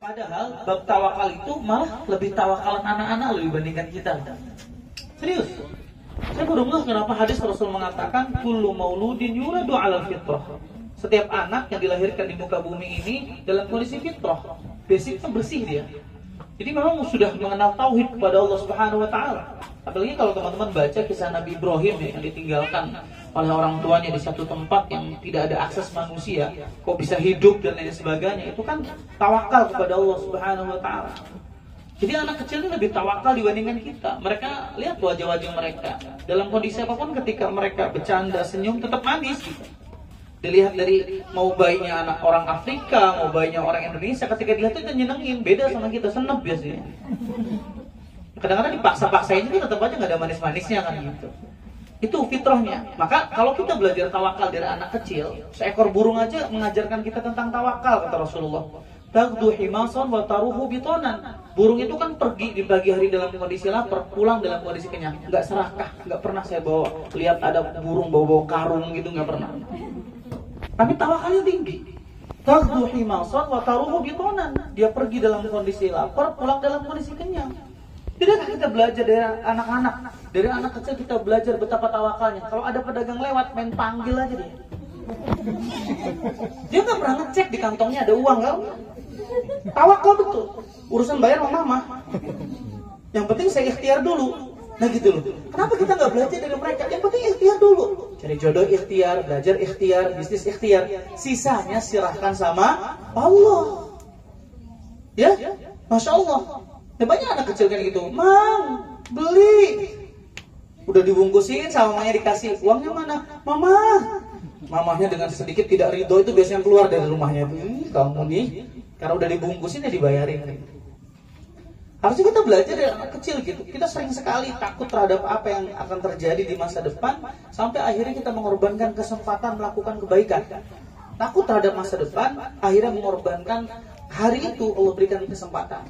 Padahal bab tawakal itu malah lebih tawakalan anak-anak loh dibandingkan kita. Serius. Saya baru ngeh kenapa hadis Rasul mengatakan kullu mauludin yuladu 'alal fitrah. Setiap anak yang dilahirkan di muka bumi ini dalam kondisi fitrah. Basicnya bersih dia. Jadi memang sudah mengenal tauhid kepada Allah Subhanahu wa taala. Apalagi kalau teman-teman baca kisah Nabi Ibrahim yang ditinggalkan oleh orang tuanya di satu tempat yang tidak ada akses manusia, kok bisa hidup dan lain sebagainya, itu kan tawakal kepada Allah Subhanahu wa taala. Jadi anak kecil itu lebih tawakal dibandingkan kita. Mereka lihat wajah-wajah mereka dalam kondisi apapun, ketika mereka bercanda, senyum, tetap manis gitu. Dilihat dari mau bayinya anak orang Afrika, mau bayinya orang Indonesia, ketika dilihat itu nyenengin, beda sama kita, senep biasanya. Kadang-kadang dipaksa-paksain juga tetap aja nggak ada manis-manisnya kan gitu. Itu fitrahnya. Maka kalau kita belajar tawakal dari anak kecil, seekor burung aja mengajarkan kita tentang tawakal, kata Rasulullah. Tagdu himasan wa taruhu bitonan. Burung itu kan pergi di pagi hari dalam kondisi lapar, pulang dalam kondisi kenyang. Nggak serakah, nggak pernah saya bawa lihat ada burung bawa karung gitu, nggak pernah. Tapi tawakalnya tinggi. Tagdu himasan wa taruhu bitonan. Dia pergi dalam kondisi lapar, pulang dalam kondisi kenyang. Tidakkah kita belajar dari anak-anak? Dari anak kecil kita belajar betapa tawakalnya. Kalau ada pedagang lewat, main panggil aja dia. Dia nggak pernah ngecek di kantongnya ada uang nggak? Tawakal betul. Urusan bayar sama mama. Yang penting saya ikhtiar dulu. Nah gitu loh. Kenapa kita nggak belajar dari mereka? Yang penting ikhtiar dulu. Cari jodoh ikhtiar, belajar ikhtiar, bisnis ikhtiar. Sisanya serahkan sama Allah. Ya, Masya Allah. Ya, banyak anak kecil kan gitu. Mang, beli. Udah dibungkusin sama mamanya, dikasih. Uangnya mana? Mama. Mamanya dengan sedikit tidak ridho itu biasanya keluar dari rumahnya. Kamu nih, karena udah dibungkusin ya dibayarin. Harusnya kita belajar dari anak kecil gitu. Kita sering sekali takut terhadap apa yang akan terjadi di masa depan, sampai akhirnya kita mengorbankan kesempatan melakukan kebaikan. Takut terhadap masa depan, akhirnya mengorbankan hari itu Allah berikan kesempatan.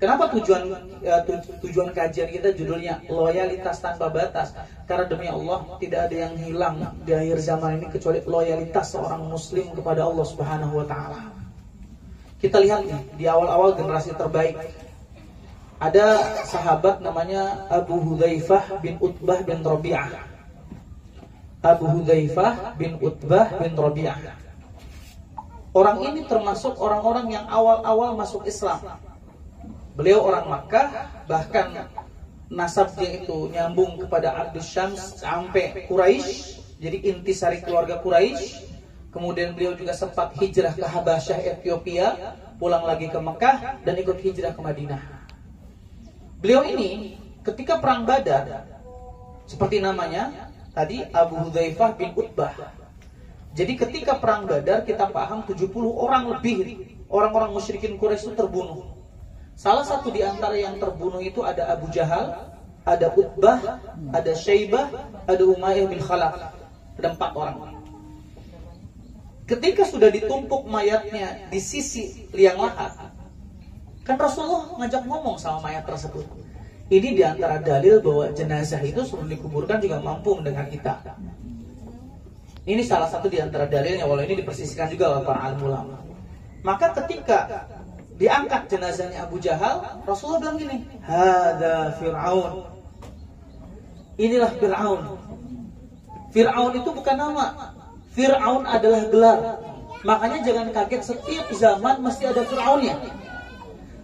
Kenapa tujuan kajian kita judulnya loyalitas tanpa batas? Karena demi Allah tidak ada yang hilang di akhir zaman ini kecuali loyalitas seorang muslim kepada Allah Subhanahu wa taala. Kita lihat nih, di awal-awal generasi terbaik ada sahabat namanya Abu Hudzaifah bin Utbah bin Rabi'ah. Abu Hudzaifah bin Utbah bin Rabi'ah. Orang ini termasuk orang-orang yang awal-awal masuk Islam. Beliau orang Makkah, bahkan nasabnya itu nyambung kepada Abdus Syams sampai Quraisy, jadi intisari keluarga Quraisy. Kemudian beliau juga sempat hijrah ke Habasyah, Ethiopia, pulang lagi ke Makkah dan ikut hijrah ke Madinah. Beliau ini ketika perang Badar, seperti namanya tadi Abu Hudzaifah bin Utbah. Jadi ketika perang Badar kita paham 70 orang lebih orang-orang musyrikin Quraisy itu terbunuh. Salah satu di antara yang terbunuh itu ada Abu Jahal, ada Utbah, ada Syaibah, ada Umayyah bin Khalaf. Ada 4 orang. Ketika sudah ditumpuk mayatnya di sisi liang lahat, kan Rasulullah ngajak ngomong sama mayat tersebut. Ini di antara dalil bahwa jenazah itu sebelum dikuburkan juga mampu mendengar kita. Ini salah satu di antara dalilnya, walau ini dipersisikan juga oleh para alim ulama. Maka ketika diangkat jenazahnya Abu Jahal, Rasulullah bilang gini, "Hada Fir'aun." Inilah Fir'aun. Fir'aun itu bukan nama. Fir'aun adalah gelar. Makanya jangan kaget, setiap zaman mesti ada Fir'aunnya.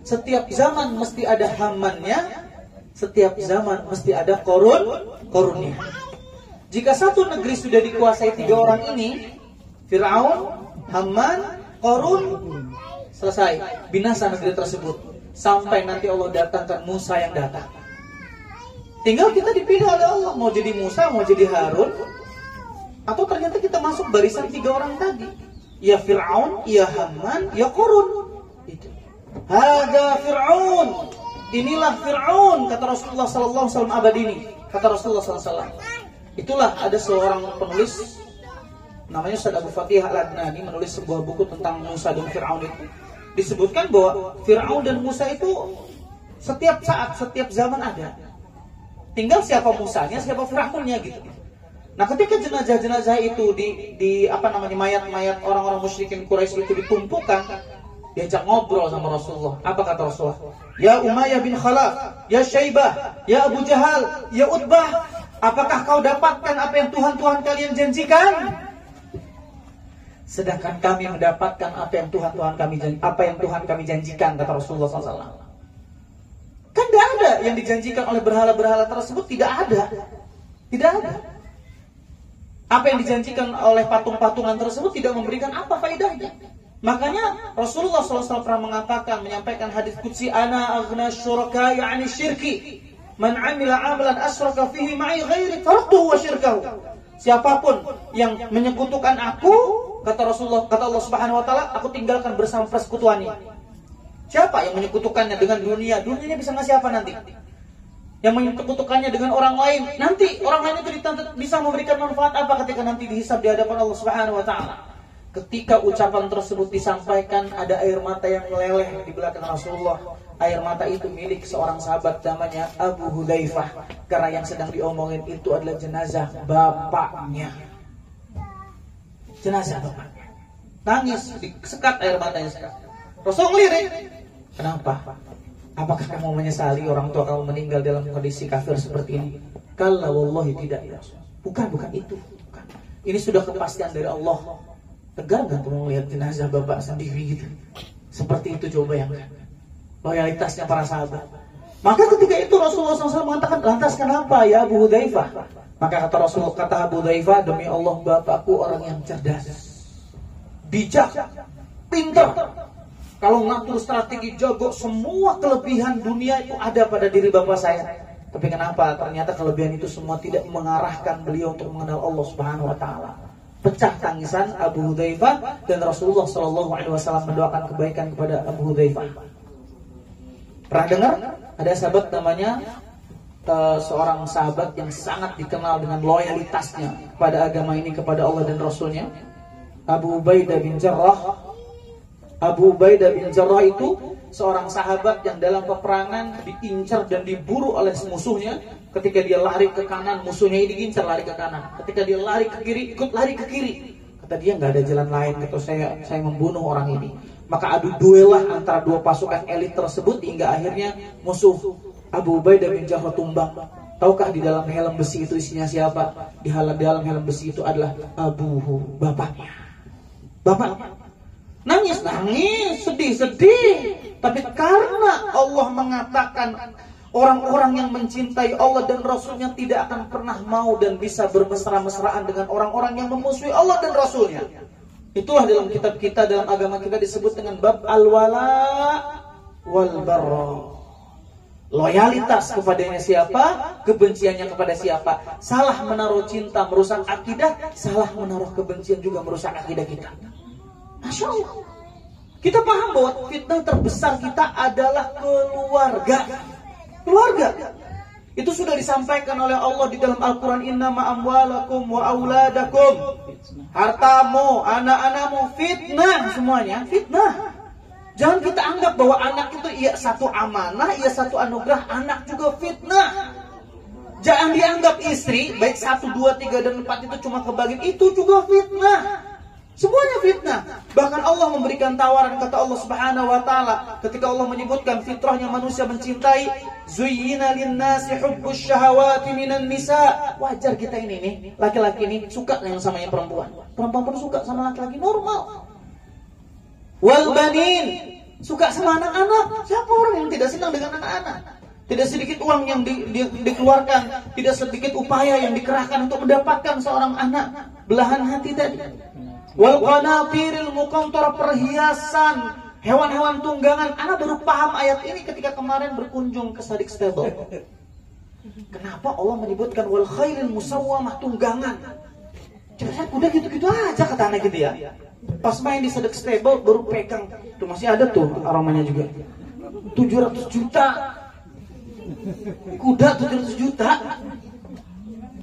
Setiap zaman mesti ada Hamannya. Setiap zaman mesti ada Korunnya. Jika satu negeri sudah dikuasai 3 orang ini, Fir'aun, Haman, Korun, selesai, binasa negeri tersebut. Sampai nanti Allah datangkan Musa yang datang. Tinggal kita dipilih oleh Allah, mau jadi Musa, mau jadi Harun, atau ternyata kita masuk barisan 3 orang tadi. Ya Fir'aun, ya Haman, ya Korun. Itu. Hada Fir'aun. Inilah Fir'aun, kata Rasulullah SAW abad ini. Kata Rasulullah SAW. Itulah ada seorang penulis, namanya Ustaz Abu Fatih Al-Adnani, menulis sebuah buku tentang Musa dan Fir'aun itu. Disebutkan bahwa Fir'aun dan Musa itu setiap saat, setiap zaman ada. Tinggal siapa Musanya, siapa Fir'aunnya gitu. Nah, ketika jenazah-jenazah itu mayat-mayat orang-orang musyrikin Quraisy itu ditumpukan, diajak ngobrol sama Rasulullah. Apa kata Rasulullah? Ya Umayyah bin Khalaf, ya Syaibah, ya Abu Jahal, ya Utbah, apakah kau dapatkan apa yang Tuhan kalian janjikan? Sedangkan kami mendapatkan apa yang Tuhan kami janjikan, kata Rasulullah SAW. Kan tidak ada yang dijanjikan oleh berhala-berhala tersebut, tidak ada. Tidak ada. Apa yang dijanjikan oleh patung-patungan tersebut tidak memberikan apa faedahnya. Makanya Rasulullah SAW pernah menyampaikan hadis qudsi, ana aghna syuraka'i 'ani syirki, man 'amila 'amalan asyraka fihi ma'i ghairi taraktuhu wa syirkahu. Siapapun yang menyekutukan aku, kata Rasulullah, kata Allah Subhanahu wa taala, aku tinggalkan bersama persekutuannya. Siapa yang menyekutukannya dengan dunia? Dunianya bisa ngasih apa nanti? Yang menyekutukannya dengan orang lain, nanti orang lain itu bisa memberikan manfaat apa ketika nanti dihisab di hadapan Allah Subhanahu wa taala? Ketika ucapan tersebut disampaikan, ada air mata yang meleleh di belakang Rasulullah. Air mata itu milik seorang sahabat namanya Abu Hudzaifah, karena yang sedang diomongin itu adalah jenazah bapaknya. Jenazah bapaknya. Nangis, disekat air matanya sekat. Rasul ngelirik. Kenapa? Apakah kamu menyesali orang tua kamu meninggal dalam kondisi kafir seperti ini? Kalla wallahi tidak ya Rasul. Bukan itu. Bukan. Ini sudah kepastian dari Allah. Tegar gak kamu melihat jenazah bapak sendiri gitu? Seperti itu coba yang loyalitasnya para sahabat. Maka ketika itu Rasulullah SAW mengatakan, lantas kenapa ya Abu Hudzaifah? Maka kata Abu Hudzaifah, demi Allah bapakku orang yang cerdas, bijak, pintar. Kalau ngatur strategi, jago, semua kelebihan dunia itu ada pada diri bapak saya. Tapi kenapa? Ternyata kelebihan itu semua tidak mengarahkan beliau untuk mengenal Allah Subhanahu wa taala. Pecah tangisan Abu Hudzaifah, dan Rasulullah SAW mendoakan kebaikan kepada Abu Hudzaifah. Pernah dengar? Ada sahabat namanya seorang sahabat yang sangat dikenal dengan loyalitasnya kepada agama ini, kepada Allah dan Rasulnya, Abu Ubaidah bin Jarrah. Abu Ubaidah bin Jarrah itu seorang sahabat yang dalam peperangan diincar dan diburu oleh musuhnya. Ketika dia lari ke kanan, musuhnya ini diincar lari ke kanan. Ketika dia lari ke kiri, ikut lari ke kiri. Kata dia, nggak ada jalan lain, kata saya membunuh orang ini. Maka adu duel lah antara dua pasukan elit tersebut, hingga akhirnya musuh Abu Ubaidah bin Jarrah tumbang. Tahukah di dalam helm besi itu isinya siapa? Di dalam helm besi itu adalah bapaknya. Nangis, sedih. Tapi karena Allah mengatakan orang-orang yang mencintai Allah dan Rasulnya tidak akan pernah mau dan bisa bermesra-mesraan dengan orang-orang yang memusuhi Allah dan Rasulnya. Itulah dalam kitab kita, dalam agama kita disebut dengan bab al-wala wal barra. Loyalitas kepadanya siapa, kebenciannya kepada siapa. Salah menaruh cinta merusak akidah, salah menaruh kebencian juga merusak akidah kita. Masya Allah. Kita paham bahwa fitnah terbesar kita adalah keluarga. Itu sudah disampaikan oleh Allah di dalam Al-Quran, innama amwalakum wa auladakum, hartamu, anak-anakmu, fitnah, semuanya fitnah. Jangan kita anggap bahwa anak itu ia satu amanah, ia satu anugerah, anak juga fitnah. Jangan dianggap istri, baik 1, 2, 3, dan 4 itu cuma kebagian, itu juga fitnah. Semuanya fitnah. Bahkan Allah memberikan tawaran, kata Allah Subhanahu wa taala ketika Allah menyebutkan fitrahnya manusia mencintai, zuyyina lin-nasi hubbus syahawati minan nisa. Wajar kita ini nih, laki-laki ini suka yang samanya perempuan. Perempuan pun suka sama laki-laki, normal. Wal banin, suka sama anak-anak. Siapa orang yang tidak senang dengan anak-anak? Tidak sedikit uang yang dikeluarkan, tidak sedikit upaya yang dikerahkan untuk mendapatkan seorang anak. Belahan hati tadi. Wal qanatiril muqantarah, perhiasan, hewan-hewan tunggangan. Anak baru paham ayat ini ketika kemarin berkunjung ke Sadik Stable. Kenapa Allah menyebutkan wal khairil musawwamah, tunggangan? Coba udah gitu-gitu aja kata anak gitu ya. Pas main di Sadik Stable baru pegang, tuh masih ada tuh aromanya juga. 700 juta. Kuda 700 juta.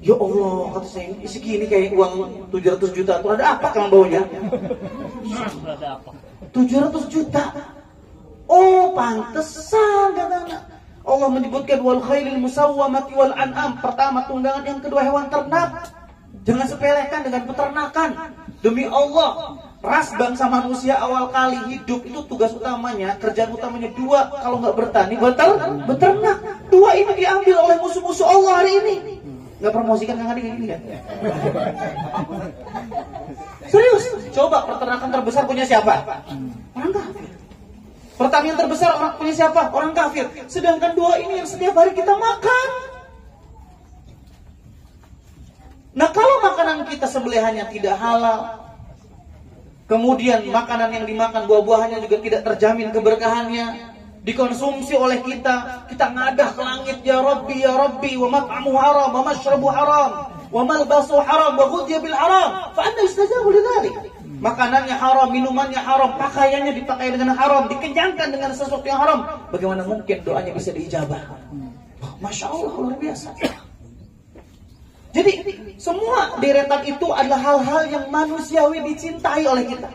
Ya Allah, kata saya, segini kayak uang 700 juta. Tuh ada apa kan baunya? 700 juta. Oh, pantesan kata anak. Allah menyebutkan wal khairil musawwamati wal an'am. Pertama tunggangan, yang kedua hewan ternak. Jangan sepelekan dengan peternakan. Demi Allah, ras bangsa manusia awal kali hidup itu tugas utamanya, kerjaan utamanya dua, kalau nggak bertani, beternak. Dua ini diambil oleh musuh-musuh Allah hari ini. Nggak promosikan yang ada kayak gini kan? Serius, coba peternakan terbesar punya siapa? Orang kafir. Pertanian terbesar punya siapa? Orang kafir. Sedangkan dua ini yang setiap hari kita makan. Nah, kalau makanan kita sembelihannya tidak halal, kemudian makanan yang dimakan buah-buahannya juga tidak terjamin keberkahannya, dikonsumsi oleh kita ngadah ke langit, ya Rabbi, wa mat'amu haram, wa mashrabu haram, wa malbasu haram, wa ghudhiya bil haram, fa anna yustajabu lidzalik. Makanannya haram, minumannya haram, pakaiannya dipakai dengan haram, dikenyangkan dengan sesuatu yang haram. Bagaimana mungkin doanya bisa diijabah? Masya Allah, luar biasa. Jadi semua deretan itu adalah hal-hal yang manusiawi dicintai oleh kita.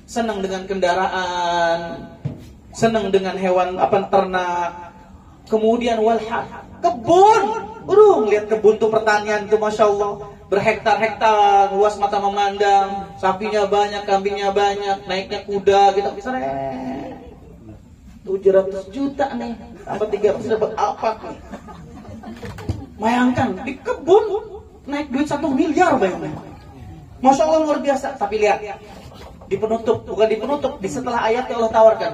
Senang dengan kendaraan, senang dengan hewan ternak, kemudian walhad, kebun. Lihat kebun tuh pertanian tuh, Masya Allah, berhektar-hektar, luas mata memandang, sapinya banyak, kambingnya banyak, naiknya kuda gitu. 700 juta nih, tambah 300 dapat alpat nih. Bayangkan di kebun naik duit 1 miliar, bayangkan. Masya Allah, luar biasa. Tapi lihat, di setelah ayat yang Allah tawarkan,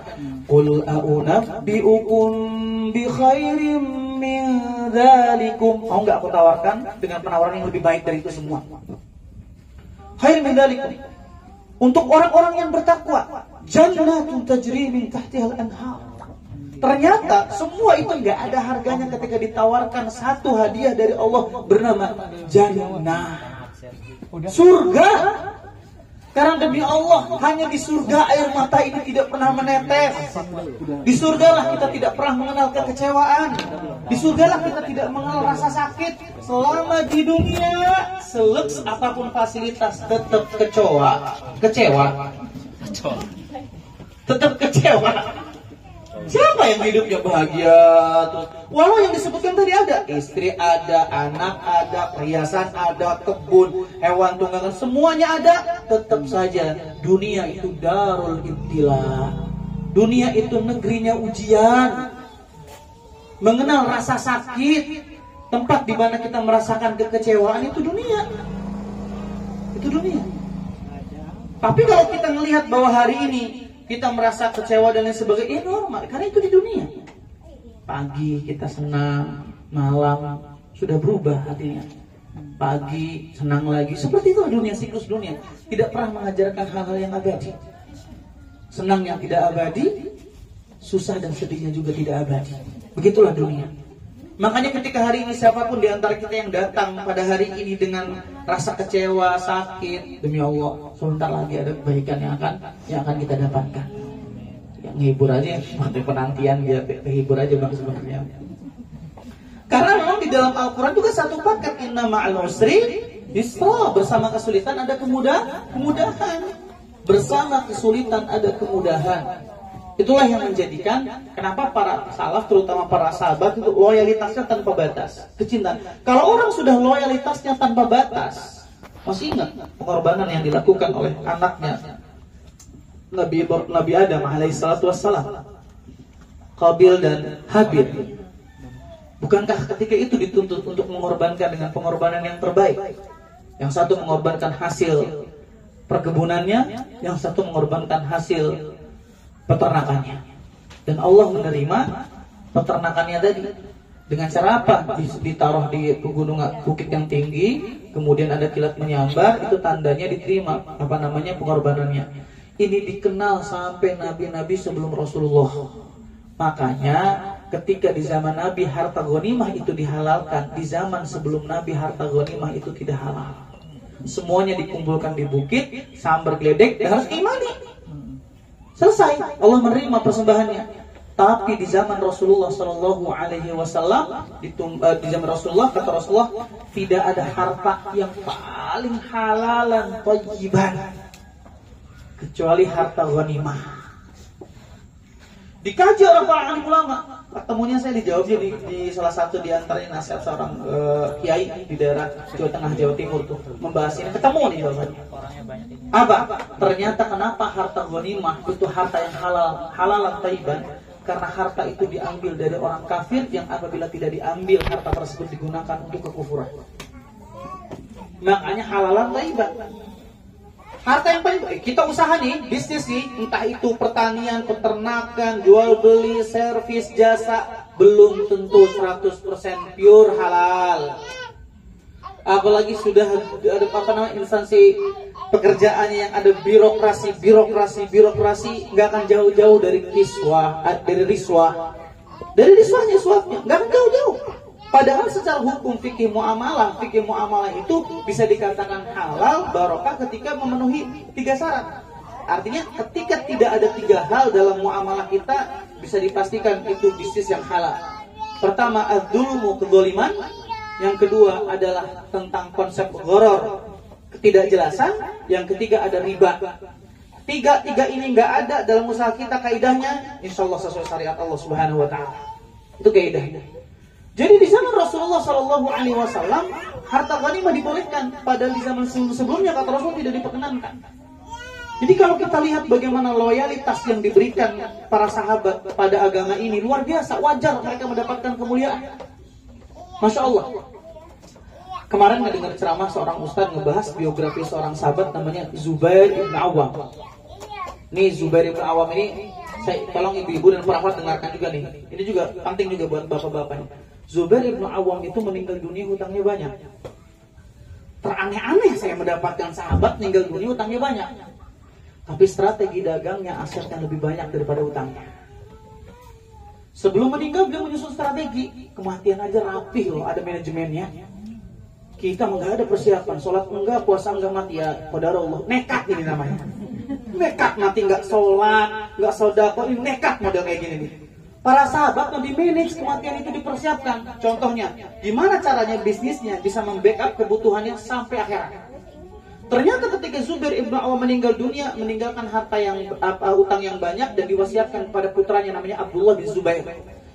qul a'unabbi'ukum bi khairim min dzalikum. Mau enggak aku tawarkan dengan penawaran yang lebih baik dari itu semua? Khair min dzalikum, untuk orang-orang yang bertakwa, jannatun tajri min tahtihal anhar. Ternyata semua itu nggak ada harganya ketika ditawarkan satu hadiah dari Allah bernama jannah, surga. Karena demi Allah, hanya di surga air mata ini tidak pernah menetes. Di surgalah kita tidak pernah mengenal kekecewaan. Di surgalah kita tidak mengenal rasa sakit. Selama di dunia, seleks apapun fasilitas tetap kecewa. Tetap kecewa. Siapa yang hidupnya bahagia? Walau yang disebutkan tadi ada istri, ada anak, ada perhiasan, ada kebun, hewan tunggangan, semuanya ada. Tetap saja dunia itu darul ibtila. Dunia itu negerinya ujian. Mengenal rasa sakit, tempat di mana kita merasakan kekecewaan, itu dunia. Itu dunia. Tapi kalau kita melihat bahwa hari ini kita merasa kecewa dan lain sebagainya, normal, karena itu di dunia. Pagi kita senang, malam sudah berubah hatinya. Pagi senang lagi, seperti itu dunia, siklus dunia. Tidak pernah mengajarkan hal-hal yang abadi. Senang yang tidak abadi, susah dan sedihnya juga tidak abadi. Begitulah dunia. Makanya ketika hari ini siapapun di antara kita yang datang pada hari ini dengan rasa kecewa, sakit, demi Allah, sebentar lagi ada kebaikan yang akan kita dapatkan. Yang ngehibur aja, mati penantian biar terhibur aja bang sebenarnya. Karena memang di dalam Al-Quran juga satu paket, inna ma'al usri yusra, bersama kesulitan ada kemudahan. Bersama kesulitan ada kemudahan. Itulah yang menjadikan kenapa para salaf, terutama para sahabat, itu loyalitasnya tanpa batas, kecintaan. Kalau orang sudah loyalitasnya tanpa batas, masih ingat pengorbanan yang dilakukan oleh anaknya Nabi Adam alaihissalatu wassalam, Qabil dan Habil. Bukankah ketika itu dituntut untuk mengorbankan dengan pengorbanan yang terbaik? Yang satu mengorbankan hasil perkebunannya, yang satu mengorbankan hasil peternakannya. Dan Allah menerima peternakannya tadi. Dengan cara apa? Ditaruh di pegunungan, bukit yang tinggi, kemudian ada kilat menyambar, itu tandanya diterima pengorbanannya. Ini dikenal sampai nabi-nabi sebelum Rasulullah. Makanya ketika di zaman Nabi harta ghanimah itu dihalalkan, di zaman sebelum Nabi harta ghanimah itu tidak halal. Semuanya dikumpulkan di bukit, sambar geledek, dan harus imani. Selesai, Allah menerima persembahannya. Tapi di zaman Rasulullah Shallallahu Alaihi Wasallam, di zaman Rasulullah, kata Rasulullah, tidak ada harta yang paling halalan thayyiban kecuali harta ghanimah. Dikaji oleh para alim ulama. Ketemunya saya dijawabnya di salah satu di antaranya nasihat seorang kiai di daerah Jawa Tengah, Jawa Timur tuh membahas ini. Ketemu nih jawabannya. Orangnya banyak ini. Apa? Ternyata kenapa harta ghanimah itu harta yang halalan thayyiban? Karena harta itu diambil dari orang kafir yang apabila tidak diambil harta tersebut digunakan untuk kekufuran. Makanya halalan thayyiban. Harta yang paling baik, kita usaha nih, bisnis nih, entah itu pertanian, peternakan, jual beli, servis, jasa, belum tentu 100% pure halal. Apalagi sudah ada instansi pekerjaannya yang ada birokrasi, nggak akan jauh-jauh dari riswah, dari riswahnya suapnya, nggak akan jauh-jauh. Padahal secara hukum fikih muamalah itu bisa dikatakan halal barokah ketika memenuhi 3 syarat. Artinya ketika tidak ada 3 hal dalam muamalah kita, bisa dipastikan itu bisnis yang halal. Pertama, adzulmu, kezaliman. Yang kedua adalah tentang konsep gharar, ketidakjelasan. Yang ketiga ada riba. Tiga ini nggak ada dalam usaha kita, kaidahnya insya Allah sesuai syariat Allah Subhanahu Wa Taala. Itu kaidahnya. Jadi di zaman Rasulullah Shallallahu Alaihi Wasallam harta ghanimah dibolehkan, padahal di zaman sebelumnya kata Rasul tidak diperkenankan. Jadi kalau kita lihat bagaimana loyalitas yang diberikan para sahabat pada agama ini luar biasa, wajar mereka mendapatkan kemuliaan. Masya Allah. Kemarin ngedengar ceramah seorang ustadz ngebahas biografi seorang sahabat namanya Zubair ibn Awam. Nih Zubair ibn Awam ini, saya tolong ibu-ibu dan para dengarkan juga nih. Ini juga penting juga buat bapak-bapak. Zubair ibn Awam itu meninggal dunia hutangnya banyak. Teraneh-aneh saya mendapatkan sahabat meninggal dunia hutangnya banyak. Tapi strategi dagangnya, asetnya lebih banyak daripada hutangnya. Sebelum meninggal beliau menyusun strategi. Kematian aja rapih loh, ada manajemennya. Kita nggak ada persiapan, sholat enggak, puasa enggak, mati ya qadarullah Allah. Nekat ini namanya. Nekat mati, nggak sholat, nggak sedekah, ini nekat model kayak gini nih. Para sahabat mau di-manage kematian itu, dipersiapkan. Contohnya, gimana caranya bisnisnya bisa membackup kebutuhannya sampai akhirat. Ternyata ketika Zubair ibn Awam meninggal dunia, meninggalkan harta yang utang yang banyak dan diwasiatkan kepada putranya namanya Abdullah bin Zubair.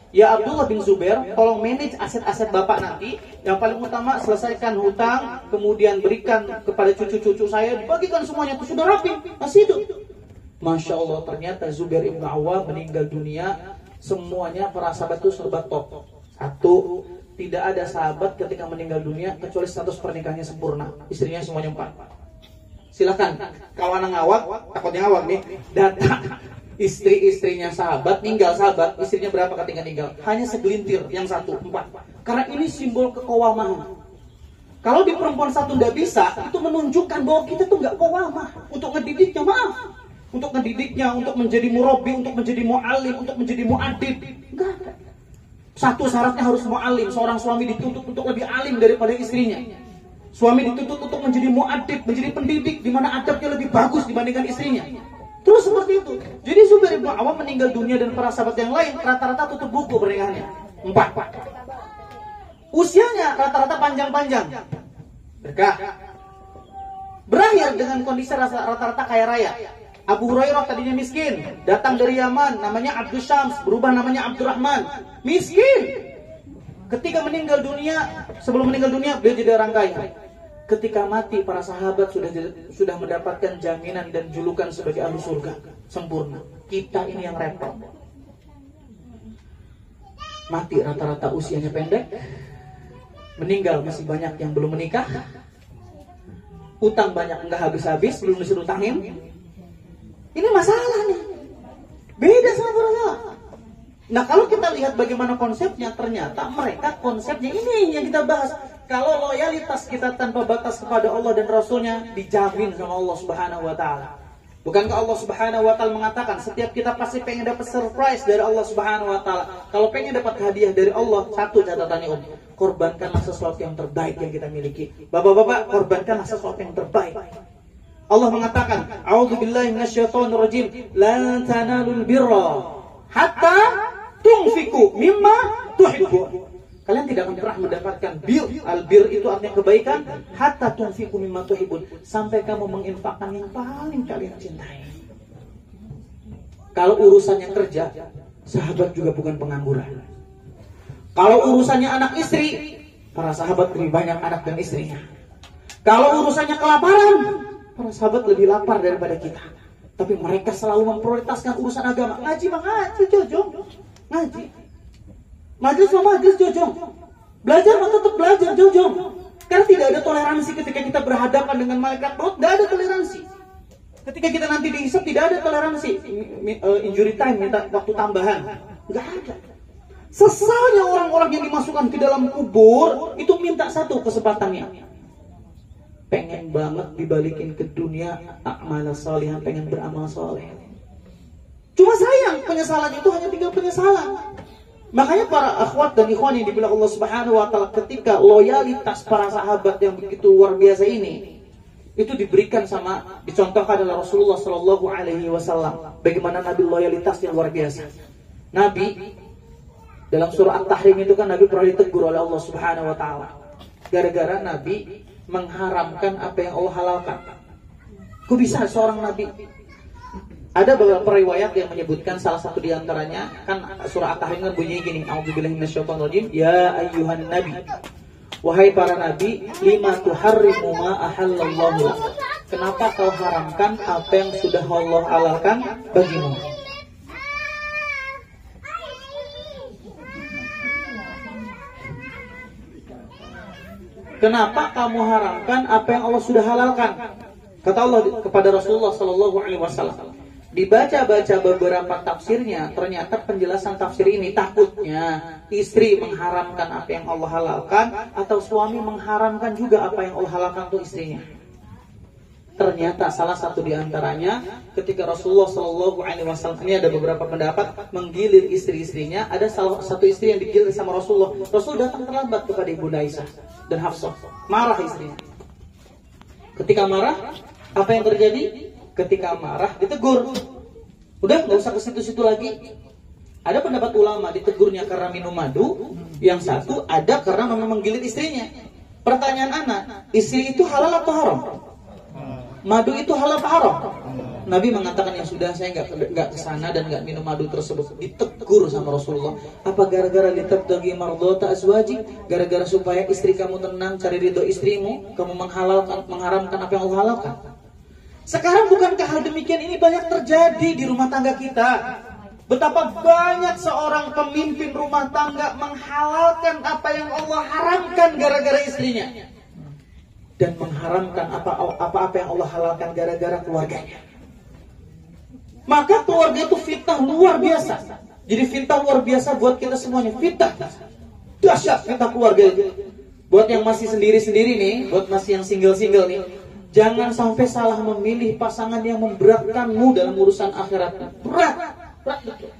Ya Abdullah bin Zubair, tolong manage aset-aset bapak nanti. Yang paling utama selesaikan hutang, kemudian berikan kepada cucu-cucu saya, dibagikan semuanya, itu sudah rapi, masih hidup. Masya Allah, ternyata Zubair ibn Awam meninggal dunia, semuanya para sahabat itu serba top. Satu, tidak ada sahabat ketika meninggal dunia kecuali status pernikahannya sempurna, istrinya semuanya 4. Silakan, kalau anak ngawak, takutnya ngawak nih, data istri-istrinya sahabat, ninggal sahabat, istrinya berapa ketika ninggal? Hanya segelintir, yang 1, 4. Karena ini simbol kekowamahan. Kalau di perempuan satu nggak bisa, itu menunjukkan bahwa kita tuh nggak kowamah. Untuk ngedidiknya, maaf. Untuk ngedidiknya, untuk menjadi murabi, untuk menjadi mu'alim, untuk menjadi mu'adib. Nggak ada. Satu syaratnya harus mu'alim. Seorang suami dituntut untuk lebih alim daripada istrinya. Suami dituntut untuk menjadi mu'adib, menjadi pendidik, di mana adabnya lebih bagus dibandingkan istrinya. Terus seperti itu. Jadi Zubair ibn Awam meninggal dunia dan para sahabat yang lain rata-rata tutup buku pernikahannya. 4. Usianya rata-rata panjang-panjang. Berkah. Berakhir dengan kondisi rata-rata kaya raya. Abu Hurairah tadinya miskin, datang dari Yaman, namanya Abdus Syams, berubah namanya Abdurrahman. Miskin. Ketika meninggal dunia, sebelum meninggal dunia beliau jadi orang kaya. Ketika mati, para sahabat sudah mendapatkan jaminan dan julukan sebagai ahli surga sempurna. Kita ini yang repot. Mati rata-rata usianya pendek, meninggal masih banyak yang belum menikah, utang banyak nggak habis-habis, belum disuruh utangin. Ini masalah nih. Beda sama para sahabat. Nah kalau kita lihat bagaimana konsepnya, ternyata mereka konsepnya ini yang kita bahas. Kalau loyalitas kita tanpa batas kepada Allah dan Rasulnya dijamin sama Allah Subhanahu Wa Taala. Bukankah Allah Subhanahu Wa Taala mengatakan setiap kita pasti pengen dapat surprise dari Allah Subhanahu Wa Taala. Kalau pengen dapat hadiah dari Allah, satu catatannya korbankanlah sesuatu yang terbaik yang kita miliki. Bapak-bapak, korbankanlah sesuatu yang terbaik. Allah mengatakan, A'udzubillahi minasyaitonirrajim, la tanalul birra hatta tunfiqu mimma tuhibbun. Kalian tidak akan pernah mendapatkan bir. Al-bir itu artinya kebaikan. Hatta tunfiqu mimma tuhibbun. Sampai kamu menginfakkan yang paling kalian cintai. Kalau urusannya kerja, sahabat juga bukan pengangguran. Kalau urusannya anak istri, para sahabat lebih banyak anak dan istrinya. Kalau urusannya kelaparan, Para sahabat lebih lapar daripada kita. Tapi mereka selalu memprioritaskan urusan agama. Ngaji mah ngaji, Jojong. Ngaji. Majelis mah majelis, Jojong. Belajar mah tetap belajar, Jojong. Karena tidak ada toleransi ketika kita berhadapan dengan malaikat maut. Tidak ada toleransi. Ketika kita nanti dihisab, tidak ada toleransi. Injury time, minta waktu tambahan. Nggak ada. Sesalnya orang-orang yang dimasukkan ke dalam kubur itu minta satu kesempatannya. Pengen banget dibalikin ke dunia amal salihan, pengen beramal soleh. Cuma sayang, penyesalan itu hanya tinggal penyesalan. Makanya para akhwat dan ikhwan yang dibilang Allah Subhanahu wa taala, ketika loyalitas para sahabat yang begitu luar biasa ini itu diberikan dicontohkan oleh Rasulullah Shallallahu Alaihi Wasallam. Bagaimana Nabi loyalitasnya luar biasa. Nabi dalam surah At-Tahrim itu kan Nabi pernah ditegur oleh Allah Subhanahu Wa Taala gara-gara Nabi mengharamkan apa yang Allah halalkan. Kok bisa seorang Nabi? Ada beberapa riwayat yang menyebutkan, salah satu diantaranya kan surah At-Tahrim kan bunyinya gini, A'udzubillahi minasyaitonirrajim, ya ayyuhan nabi, wahai para nabi, lima tuharrimu ma ahallallahu lak. Kenapa kau haramkan apa yang sudah Allah halalkan bagimu? Kenapa kamu haramkan apa yang Allah sudah halalkan? Kata Allah kepada Rasulullah Sallallahu Alaihi Wasallam. Dibaca-baca beberapa tafsirnya, ternyata penjelasan tafsir ini takutnya istri mengharamkan apa yang Allah halalkan atau suami mengharamkan juga apa yang Allah halalkan untuk istrinya. Ternyata salah satu diantaranya ketika Rasulullah Shallallahu Alaihi Wasallam, ini ada beberapa pendapat, menggilir istri-istrinya. Ada salah satu istri yang digilir sama Rasulullah. Rasul datang terlambat kepada Ibunda Aisyah dan Hafsah, marah istrinya. Ketika marah, apa yang terjadi? Ketika marah ditegur. Udah nggak usah ke situ-situ lagi. Ada pendapat ulama ditegurnya karena minum madu, yang satu ada karena memang menggigit istrinya. Pertanyaan anak, istri itu halal atau haram? Madu itu halal atau haram? Nabi mengatakan, ya sudah, saya nggak kesana dan nggak minum madu tersebut. Ditegur sama Rasulullah. Apa gara-gara litabtaghi mardhata azwaji? Gara-gara supaya istri kamu tenang, cari ridho istrimu, kamu mengharamkan apa yang Allah halalkan? Sekarang bukankah hal demikian ini banyak terjadi di rumah tangga kita? Betapa banyak seorang pemimpin rumah tangga menghalalkan apa yang Allah haramkan gara-gara istrinya, dan mengharamkan apa-apa yang Allah halalkan gara-gara keluarganya. Maka keluarga itu fitnah luar biasa. Jadi fitnah luar biasa buat kita semuanya. Fitnah dahsyat, fitnah keluarga itu. Buat yang masih sendiri-sendiri nih, buat masih yang single-single nih, jangan sampai salah memilih pasangan yang memberatkanmu dalam urusan akhirat. Berat betul.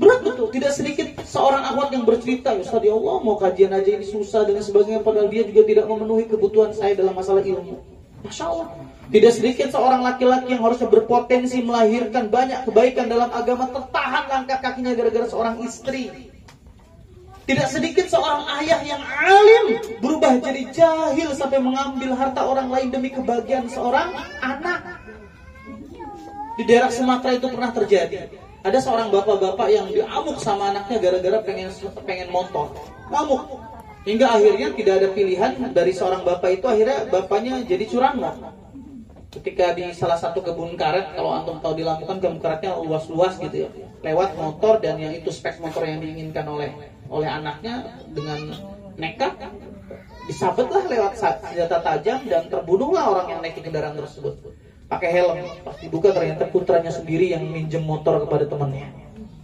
Berat betul. Tidak sedikit seorang akhwat yang bercerita, Ustaz, ya Allah, mau kajian aja ini susah dan sebagainya, padahal dia juga tidak memenuhi kebutuhan saya dalam masalah ilmu. Masya Allah. Tidak sedikit seorang laki-laki yang harusnya berpotensi melahirkan banyak kebaikan dalam agama, tertahan langkah kakinya gara-gara seorang istri. Tidak sedikit seorang ayah yang alim berubah jadi jahil sampai mengambil harta orang lain demi kebahagiaan seorang anak. Di daerah Sumatera itu pernah terjadi. Ada seorang bapak-bapak yang diamuk sama anaknya gara-gara pengen motor. Ngamuk. Hingga akhirnya tidak ada pilihan dari seorang bapak itu, akhirnya bapaknya jadi curanmor. Ketika di salah satu kebun karet, kalau antum tahu di Lampung kan kebun karetnya luas-luas gitu ya. Lewat motor, dan yang itu spek motor yang diinginkan oleh anaknya, dengan nekat disabetlah lewat senjata tajam dan terbunuhlah orang yang naik kendaraan tersebut. Pakai helm, pas dibuka ternyata putranya sendiri yang minjem motor kepada temannya.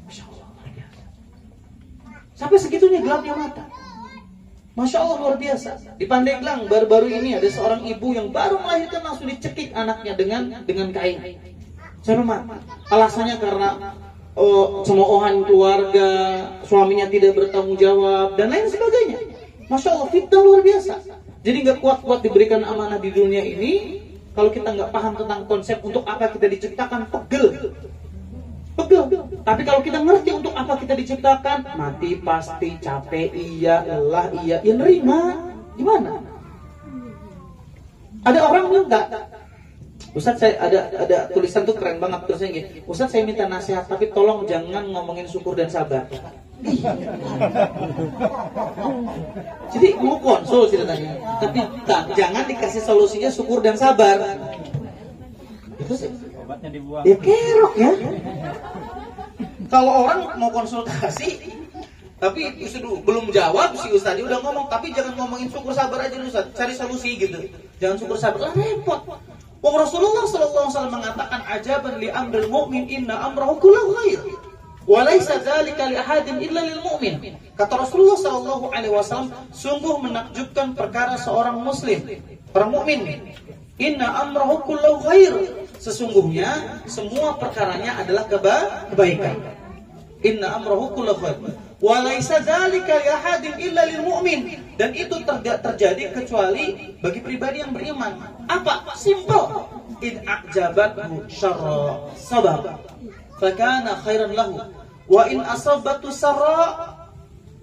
Masya Allah, sampai segitunya gelapnya mata. Masya Allah, luar biasa. Di Pandeglang baru-baru ini ada seorang ibu yang baru melahirkan langsung dicekik anaknya dengan kain. Saya mati. Alasannya karena cemoohan keluarga, suaminya tidak bertanggung jawab dan lain sebagainya. Masya Allah, fitnah luar biasa. Jadi nggak kuat-kuat diberikan amanah di dunia ini, kalau kita nggak paham tentang konsep untuk apa kita diciptakan, pegel. Tapi kalau kita ngerti untuk apa kita diciptakan, mati pasti, capek iya, lelah iya, ya nerima. Gimana? Ada orang minta, Ustaz, saya ada tulisan tuh keren banget, tulisannya gini, Ustaz, saya minta nasihat tapi tolong jangan ngomongin syukur dan sabar. Jadi mau konsul ceritanya, tapi jangan dikasih solusinya syukur dan sabar. Itu sih. Obatnya dibuang. Ya kerok ya. Kalau orang mau konsultasi, tapi belum jawab si Ustaz udah ngomong, tapi jangan ngomongin syukur sabar aja Ustaz, cari solusi gitu. Jangan syukur sabar, lah repot. Wong Rasulullah sallallahu alaihi wasallam mengatakan ajaban li amril mu'min inna amrahu kullahu khair. Wa laisa dzalika li ahadin illa lil mu'min. Kata Rasulullah sallallahu alaihi wasallam, sungguh menakjubkan perkara seorang muslim, orang mukmin. Inna amrahu kullahu khair. Sesungguhnya semua perkaranya adalah kebaikan. Inna amrahu kullahu khair. Wa laisa dzalika li ahadin illa lil mu'min. Dan itu terjadi kecuali bagi pribadi yang beriman. Apa? Simple. In a'jabathu syarra sabar, fakana khairan lahu. Wa in asabatu sarra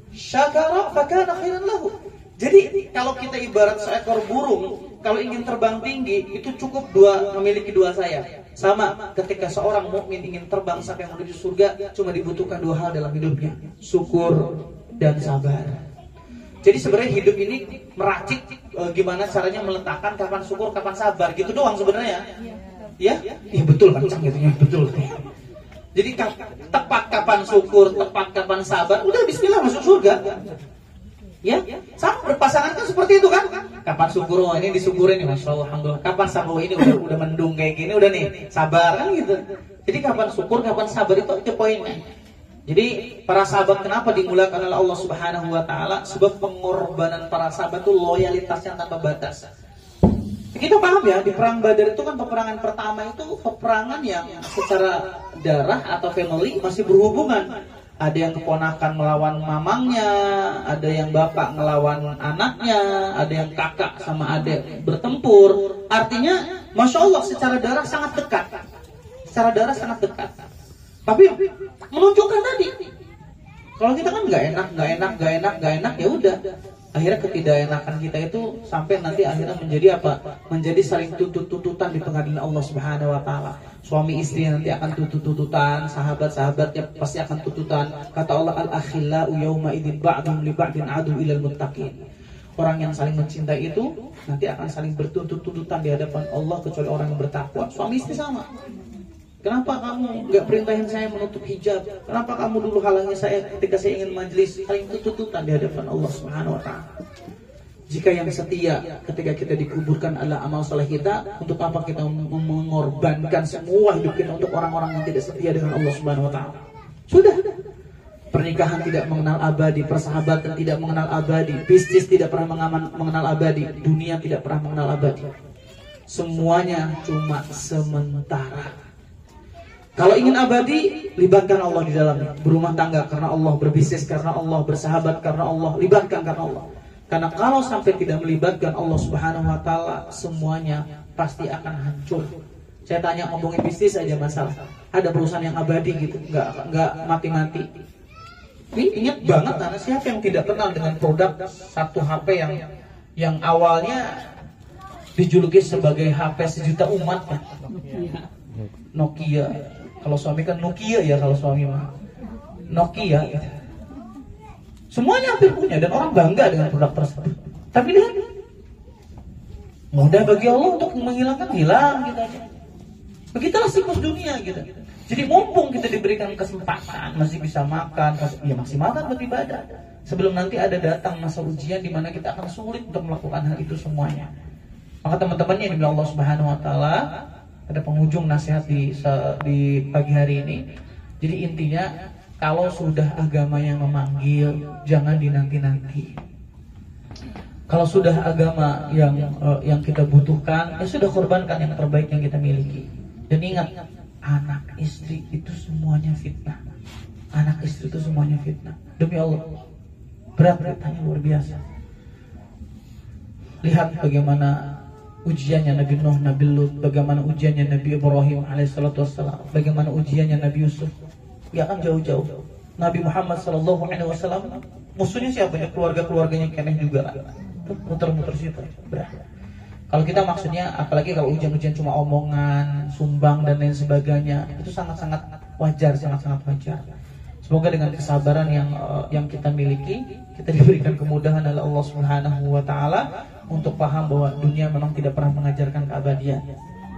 syakara, fakana khairan lahu. Jadi kalau kita ibarat seekor burung, kalau ingin terbang tinggi itu cukup memiliki dua sayap. Sama ketika seorang mukmin ingin terbang sampai menuju surga, cuma dibutuhkan dua hal dalam hidupnya, syukur dan sabar. Jadi sebenarnya hidup ini meracik gimana caranya meletakkan kapan syukur, kapan sabar, gitu doang sebenarnya. Ya? Iya betul kan, gitu betul. Jadi tepat kapan syukur, tepat kapan sabar, udah bismillah masuk surga. Ya, sama berpasangan kan seperti itu kan? Kapan syukur, oh ini disyukurin nih, masya Allah, alhamdulillah. Kapan sabar, ini udah mendung kayak gini, udah nih sabar kan gitu. Jadi kapan syukur, kapan sabar itu poinnya. Jadi para sahabat kenapa dimulakan oleh Allah Subhanahu Wa Taala? Sebab pengorbanan para sahabat itu loyalitasnya tanpa batas. Kita paham ya, di perang Badar itu kan peperangan pertama itu peperangan yang secara darah atau family masih berhubungan. Ada yang keponakan melawan mamangnya, ada yang bapak melawan anaknya, ada yang kakak sama adik bertempur. Artinya, masya Allah secara darah sangat dekat. Secara darah sangat dekat. Tapi menunjukkan tadi, kalau kita kan nggak enak, ya udah. Akhirnya ketidakenakan kita itu sampai nanti akhirnya menjadi apa? Menjadi saling tuntut-tuntutan di pengadilan Allah Subhanahu Wa Taala. Suami istri nanti akan tuntut-tuntutan, sahabat-sahabatnya pasti akan tuntutan. Kata Allah, al-akhillau yauma idzin ba'dhum li ba'din adu ilal muttaqin. Orang yang saling mencintai itu nanti akan saling bertuntut-tuntutan di hadapan Allah kecuali orang yang bertakwa. Suami istri sama. Kenapa kamu nggak perintahin saya menutup hijab? Kenapa kamu dulu halangi saya ketika saya ingin majelis? Saling tuntutan di hadapan Allah Subhanahu Wa Taala. Jika yang setia ketika kita dikuburkan adalah amal soleh kita, untuk apa kita mengorbankan semua hidup kita untuk orang-orang yang tidak setia dengan Allah Subhanahu Wa Taala? Sudah. Pernikahan tidak mengenal abadi, persahabatan tidak mengenal abadi, bisnis tidak pernah mengenal abadi, dunia tidak pernah mengenal abadi. Semuanya cuma sementara. Kalau ingin abadi, libatkan Allah di dalamnya. Berumah tangga karena Allah, berbisnis karena Allah, bersahabat karena Allah, libatkan karena Allah. Karena kalau sampai tidak melibatkan Allah Subhanahu Wa Taala, semuanya pasti akan hancur. Saya tanya ngomongin bisnis aja masalah. Ada perusahaan yang abadi gitu, nggak mati-mati. Ini ingat banget, karena siapa yang tidak kenal dengan produk satu HP yang awalnya dijuluki sebagai HP sejuta umat, ya? Nokia. Kalau suami kan Nokia ya, kalau suami mah Nokia gitu. Semuanya hampir punya dan orang bangga dengan produk tersebut. Tapi lihat, mudah bagi Allah untuk menghilangkan, hilang gitu aja. Begitulah siklus dunia gitu. Jadi mumpung kita diberikan kesempatan, masih bisa makan, masih makan beribadah. Sebelum nanti ada datang masa ujian di mana kita akan sulit untuk melakukan hal itu semuanya. Maka teman-temannya yang dibilang Allah Subhanahu Wa Taala, ada penghujung nasihat di pagi hari ini. Jadi intinya, kalau sudah agama yang memanggil, jangan dinanti-nanti. Kalau sudah agama yang kita butuhkan, ya sudah korbankan yang terbaik yang kita miliki. Dan ingat, anak istri itu semuanya fitnah. Anak istri itu semuanya fitnah. Demi Allah, berat-beratnya luar biasa. Lihat bagaimana ujiannya Nabi Nuh, Nabi Lut, bagaimana ujiannya Nabi Ibrahim alaihissalatu wassalam, bagaimana ujiannya Nabi Yusuf. Ya kan jauh-jauh. Nabi Muhammad sallallahu alaihi wasallam musuhnya siapa? Ya keluarga-keluarganya keneh juga kan. Muter-muter situ. Berat. Kalau kita maksudnya, apalagi kalau ujian-ujian cuma omongan, sumbang dan lain sebagainya, itu sangat-sangat wajar, sangat-sangat wajar. Semoga dengan kesabaran yang kita miliki, kita diberikan kemudahan oleh Allah Subhanahu Wa Taala untuk paham bahwa dunia memang tidak pernah mengajarkan keabadian.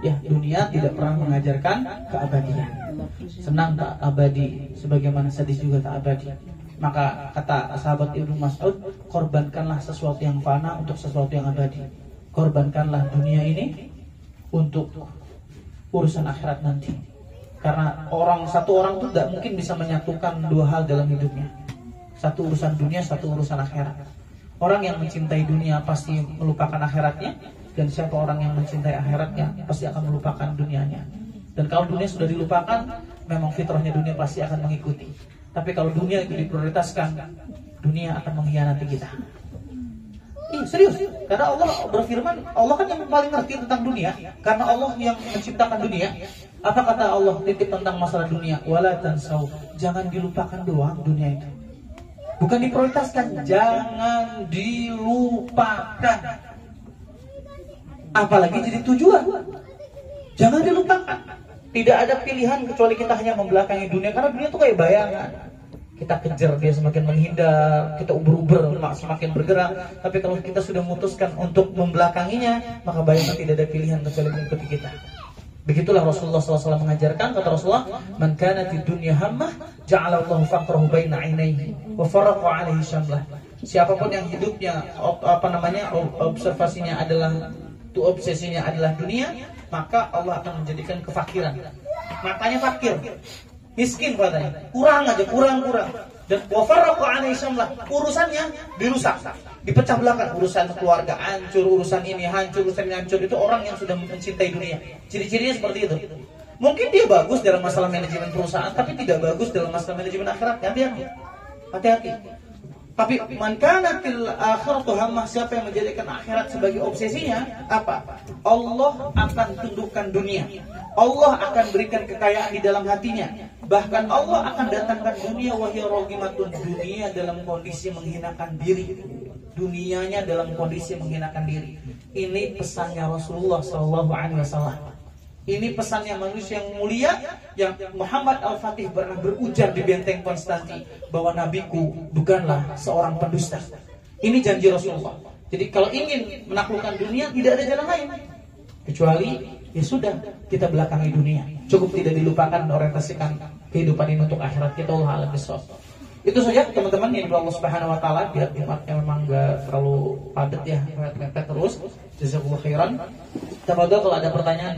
Ya, dunia tidak pernah mengajarkan keabadian. Senang tak abadi, sebagaimana sedih juga tak abadi. Maka kata sahabat Ibnu Mas'ud, korbankanlah sesuatu yang fana untuk sesuatu yang abadi. Korbankanlah dunia ini untuk urusan akhirat nanti. Karena satu orang itu tidak mungkin bisa menyatukan dua hal dalam hidupnya. Satu urusan dunia, satu urusan akhirat. Orang yang mencintai dunia pasti melupakan akhiratnya, dan siapa orang yang mencintai akhiratnya pasti akan melupakan dunianya. Dan kalau dunia sudah dilupakan, memang fitrahnya dunia pasti akan mengikuti. Tapi kalau dunia itu diprioritaskan, dunia akan mengkhianati kita. Serius, karena Allah berfirman, Allah kan yang paling ngerti tentang dunia, karena Allah yang menciptakan dunia. Apa kata Allah titip tentang masalah dunia? Wala tansau, jangan dilupakan doang dunia itu. Bukan diprioritaskan, jangan dilupakan. Apalagi jadi tujuan. Jangan dilupakan. Tidak ada pilihan kecuali kita hanya membelakangi dunia, karena dunia itu kayak bayangan. Kita kejar dia semakin menghindar, kita ubur-ubur semakin bergerak. Tapi kalau kita sudah memutuskan untuk membelakanginya, maka bayangan tidak ada pilihan kecuali mengikuti kita. Begitulah Rasulullah SAW mengajarkan. Kata Rasulullah, man kana fid dunya hammah ja'ala Allahu faqrahu baina 'ainaihi wa farraqa 'alaihi syamlah. Siapapun yang hidupnya observasinya adalah obsesinya adalah dunia, maka Allah akan menjadikan kefakiran. Matanya fakir, miskin katanya, kurang dan wa farraqa 'alaihi syamlah, urusannya dirusak, dipecah belakang, urusan keluarga hancur, urusan ini hancur, urusan ini hancur. Itu orang yang sudah mencintai dunia. Ciri-cirinya seperti itu. Mungkin dia bagus dalam masalah manajemen perusahaan, tapi tidak bagus dalam masalah manajemen akhirat. Hati-hati. Tapi man kana fil akhiratu hammah, siapa yang menjadikan akhirat sebagai obsesinya, apa? Allah akan tundukkan dunia. Allah akan berikan kekayaan di dalam hatinya. Bahkan Allah akan datangkan dunia wahya rogimatun, dunia dalam kondisi menghinakan diri. Dunianya dalam kondisi menghinakan diri. Ini pesannya Rasulullah SAW. Ini pesannya manusia yang mulia, yang Muhammad Al-Fatih pernah berujar di benteng Konstanti, bahwa nabiku bukanlah seorang pendusta. Ini janji Rasulullah. Jadi kalau ingin menaklukkan dunia, tidak ada jalan lain kecuali ya sudah, kita belakangi dunia. Cukup tidak dilupakan, orientasikan kehidupan ini untuk akhirat kita. Allah a'lam bishawab. Itu saja teman-teman yang Allah Subhanahu wa taala, biar Jumatnya memang enggak terlalu padat ya, mepet terus. Jazakumullah khairan. Tafadhol kalau ada pertanyaan.